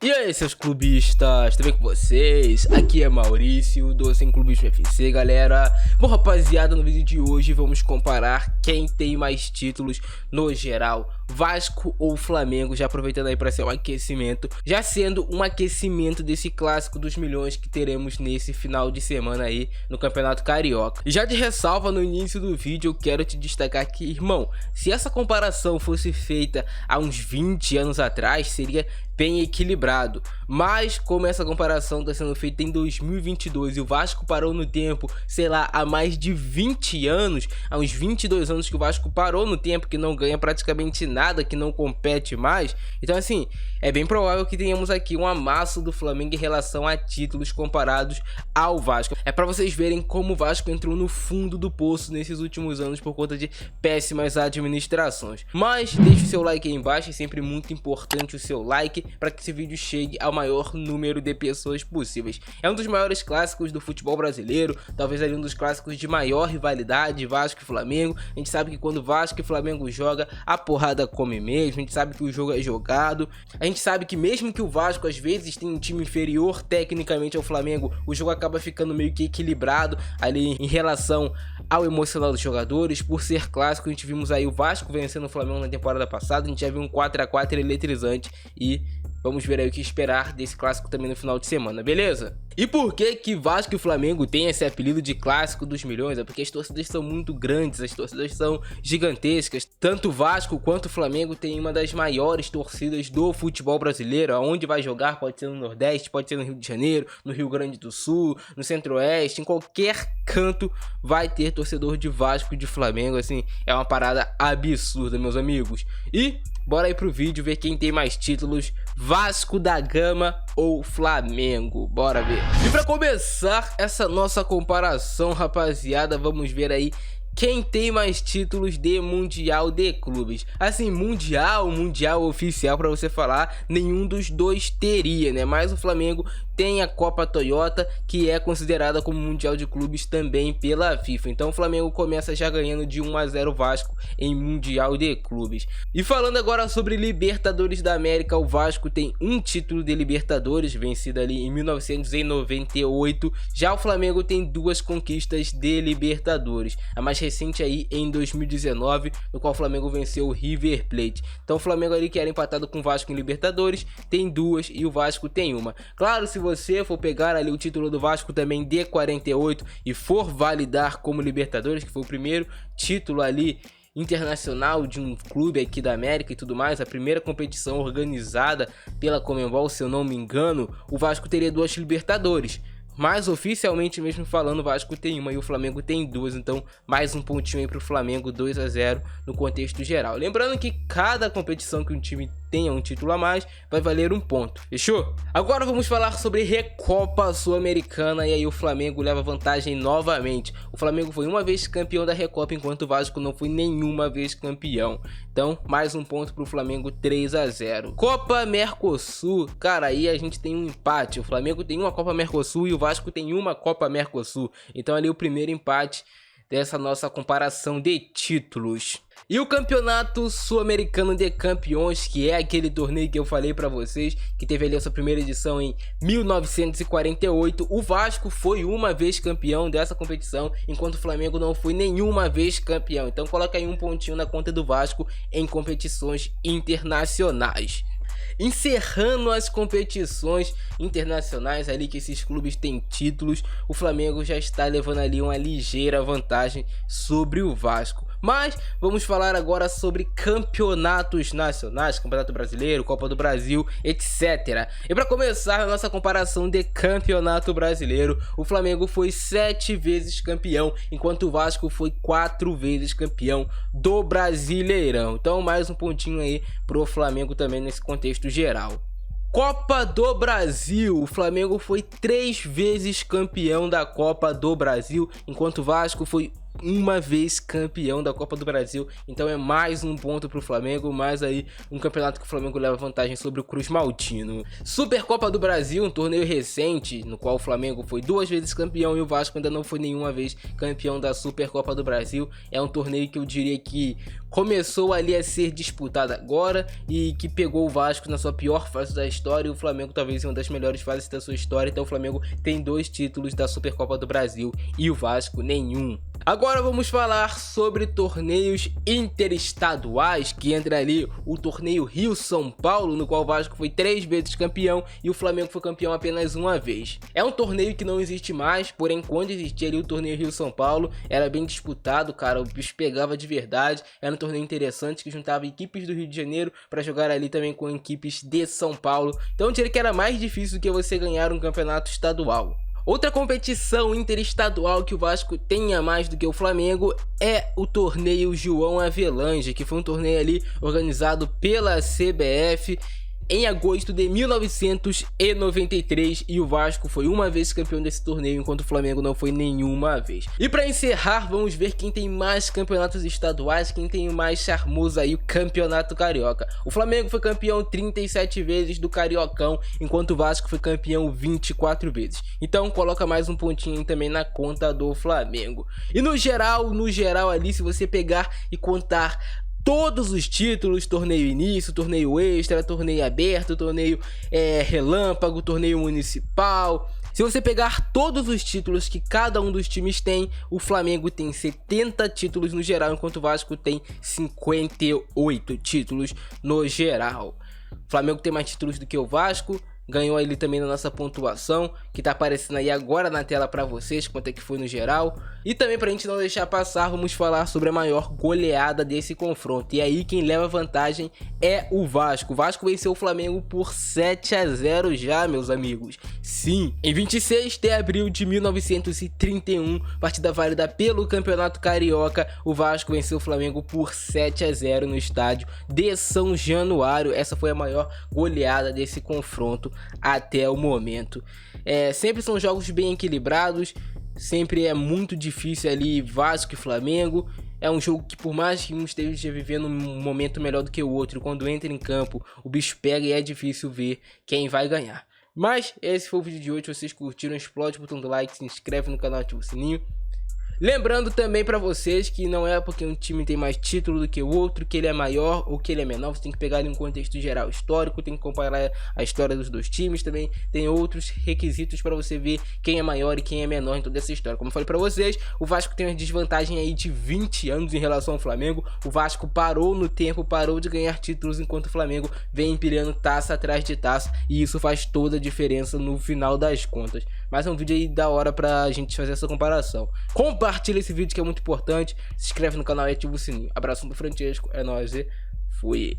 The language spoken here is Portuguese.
E aí, seus clubistas, tudo bem com vocês? Aqui é Maurício, do Sem Clubismo FC, galera. Bom, rapaziada, no vídeo de hoje vamos comparar quem tem mais títulos no geral, Vasco ou Flamengo, já aproveitando aí para ser um aquecimento, já sendo um aquecimento desse clássico dos milhões que teremos nesse final de semana aí no Campeonato Carioca. E já de ressalva no início do vídeo, eu quero te destacar aqui, irmão, se essa comparação fosse feita há uns 20 anos atrás, seria bem equilibrado, mas como essa comparação está sendo feita em 2022 e o Vasco parou no tempo, sei lá, há mais de 20 anos, há uns 22 anos que o Vasco parou no tempo, que não ganha praticamente nada, que não compete mais, então assim, é bem provável que tenhamos aqui um amasso do Flamengo em relação a títulos comparados ao Vasco. É para vocês verem como o Vasco entrou no fundo do poço nesses últimos anos por conta de péssimas administrações. Mas deixe o seu like aí embaixo, é sempre muito importante o seu like para que esse vídeo chegue ao maior número de pessoas possíveis. É um dos maiores clássicos do futebol brasileiro, talvez ali um dos clássicos de maior rivalidade, Vasco e Flamengo. A gente sabe que quando Vasco e Flamengo joga, a porrada come mesmo, a gente sabe que o jogo é jogado, a gente sabe que mesmo que o Vasco às vezes tenha um time inferior tecnicamente ao Flamengo, o jogo acaba ficando meio que equilibrado ali em relação ao emocional dos jogadores. Por ser clássico, a gente vimos aí o Vasco vencendo o Flamengo na temporada passada, a gente já viu um 4 a 4 eletrizante e vamos ver aí o que esperar desse clássico também no final de semana, beleza? E por que Vasco e Flamengo tem esse apelido de clássico dos milhões? É porque as torcidas são muito grandes, as torcidas são gigantescas. Tanto o Vasco quanto o Flamengo tem uma das maiores torcidas do futebol brasileiro. Aonde vai jogar, pode ser no Nordeste, pode ser no Rio de Janeiro, no Rio Grande do Sul, no Centro-Oeste, em qualquer canto vai ter torcedor de Vasco e de Flamengo. Assim, é uma parada absurda, meus amigos. E bora aí pro vídeo ver quem tem mais títulos, Vasco da Gama ou Flamengo. Bora ver. E pra começar essa nossa comparação, rapaziada, vamos ver aí quem tem mais títulos de Mundial de Clubes. Assim, Mundial oficial pra você falar, nenhum dos dois teria, né? Mas o Flamengo tem a Copa Toyota, que é considerada como Mundial de Clubes também pela FIFA. Então o Flamengo começa já ganhando de 1 a 0 Vasco em Mundial de Clubes. E falando agora sobre Libertadores da América, o Vasco tem um título de Libertadores, vencido ali em 1998. Já o Flamengo tem 2 conquistas de Libertadores. A mais recente aí em 2019, no qual o Flamengo venceu o River Plate. Então o Flamengo ali, que era empatado com o Vasco em Libertadores, tem 2 e o Vasco tem 1. Claro, se você for pegar ali o título do Vasco também de 48 e for validar como Libertadores, que foi o primeiro título ali internacional de um clube aqui da América e tudo mais, a primeira competição organizada pela Conmebol, se eu não me engano, o Vasco teria 2 Libertadores. Mas oficialmente mesmo falando, o Vasco tem 1 e o Flamengo tem 2, então mais um pontinho aí pro Flamengo, 2 a 0 no contexto geral. Lembrando que cada competição que um time tenha um título a mais vai valer 1 ponto, fechou? Agora vamos falar sobre Recopa Sul-Americana, e aí o Flamengo leva vantagem novamente. O Flamengo foi uma vez campeão da Recopa, enquanto o Vasco não foi nenhuma vez campeão. Então mais 1 ponto pro Flamengo, 3 a 0. Copa Mercosul, cara, aí a gente tem um empate. O Flamengo tem uma Copa Mercosul e o Vasco tem uma Copa Mercosul. Então ali o primeiro empate dessa nossa comparação de títulos. E o Campeonato Sul-Americano de Campeões, que é aquele torneio que eu falei pra vocês, que teve ali a sua primeira edição em 1948, o Vasco foi uma vez campeão dessa competição, enquanto o Flamengo não foi nenhuma vez campeão. Então coloca aí 1 pontinho na conta do Vasco em competições internacionais. Encerrando as competições internacionais ali que esses clubes têm títulos, o Flamengo já está levando ali uma ligeira vantagem sobre o Vasco. Mas vamos falar agora sobre campeonatos nacionais, Campeonato Brasileiro, Copa do Brasil, etc. E para começar a nossa comparação de Campeonato Brasileiro, o Flamengo foi 7 vezes campeão, enquanto o Vasco foi 4 vezes campeão do Brasileirão. Então mais 1 pontinho aí pro Flamengo também nesse contexto geral. Copa do Brasil, o Flamengo foi 3 vezes campeão da Copa do Brasil, enquanto o Vasco foi uma vez campeão da Copa do Brasil. Então é mais 1 ponto pro Flamengo, mais aí um campeonato que o Flamengo leva vantagem sobre o Cruz Maltino. Supercopa do Brasil, um torneio recente no qual o Flamengo foi 2 vezes campeão e o Vasco ainda não foi nenhuma vez campeão da Supercopa do Brasil. É um torneio que eu diria que começou ali a ser disputada agora e que pegou o Vasco na sua pior fase da história e o Flamengo talvez em uma das melhores fases da sua história. Então o Flamengo tem 2 títulos da Supercopa do Brasil e o Vasco nenhum. Agora vamos falar sobre torneios interestaduais, que entra ali o torneio Rio-São Paulo, no qual o Vasco foi 3 vezes campeão e o Flamengo foi campeão apenas uma vez. É um torneio que não existe mais, porém quando existia ali o torneio Rio-São Paulo, era bem disputado, cara, o bicho pegava de verdade, era um torneio interessante que juntava equipes do Rio de Janeiro para jogar ali também com equipes de São Paulo, então eu diria que era mais difícil do que você ganhar um campeonato estadual. Outra competição interestadual que o Vasco tenha mais do que o Flamengo é o torneio João Avelange, que foi um torneio ali organizado pela CBF em agosto de 1993 e o Vasco foi uma vez campeão desse torneio, enquanto o Flamengo não foi nenhuma vez. E para encerrar, vamos ver quem tem mais campeonatos estaduais, quem tem o mais charmoso aí, o Campeonato Carioca. O Flamengo foi campeão 37 vezes do Cariocão, enquanto o Vasco foi campeão 24 vezes. Então coloca mais um pontinho também na conta do Flamengo. E no geral ali, se você pegar e contar todos os títulos, torneio início, torneio extra, torneio aberto, torneio relâmpago, torneio municipal. Se você pegar todos os títulos que cada um dos times tem, o Flamengo tem 70 títulos no geral, enquanto o Vasco tem 58 títulos no geral. O Flamengo tem mais títulos do que o Vasco. Ganhou ali também na nossa pontuação, que tá aparecendo aí agora na tela pra vocês, quanto é que foi no geral. E também pra gente não deixar passar, vamos falar sobre a maior goleada desse confronto. E aí quem leva vantagem é o Vasco. O Vasco venceu o Flamengo por 7-0 já, meus amigos. Sim, em 26 de abril de 1931, partida válida pelo Campeonato Carioca, o Vasco venceu o Flamengo por 7-0 no estádio de São Januário. Essa foi a maior goleada desse confronto até o momento. Sempre são jogos bem equilibrados, sempre é muito difícil ali Vasco e Flamengo. É um jogo que, por mais que um esteja vivendo um momento melhor do que o outro, quando entra em campo o bicho pega e é difícil ver quem vai ganhar. Mas esse foi o vídeo de hoje. Se vocês curtiram, explode o botão do like, se inscreve no canal, ativa o sininho. Lembrando também pra vocês que não é porque um time tem mais título do que o outro que ele é maior ou que ele é menor. Você tem que pegar ele em um contexto geral histórico, tem que comparar a história dos dois times. Também tem outros requisitos pra você ver quem é maior e quem é menor em toda essa história. Como eu falei pra vocês, o Vasco tem uma desvantagem aí de 20 anos em relação ao Flamengo. O Vasco parou no tempo, parou de ganhar títulos, enquanto o Flamengo vem empilhando taça atrás de taça, e isso faz toda a diferença no final das contas. Mas é um vídeo aí da hora pra gente fazer essa comparação. Compartilha esse vídeo que é muito importante, se inscreve no canal e ativa o sininho. Abraço do Francesco, é nóis e fui!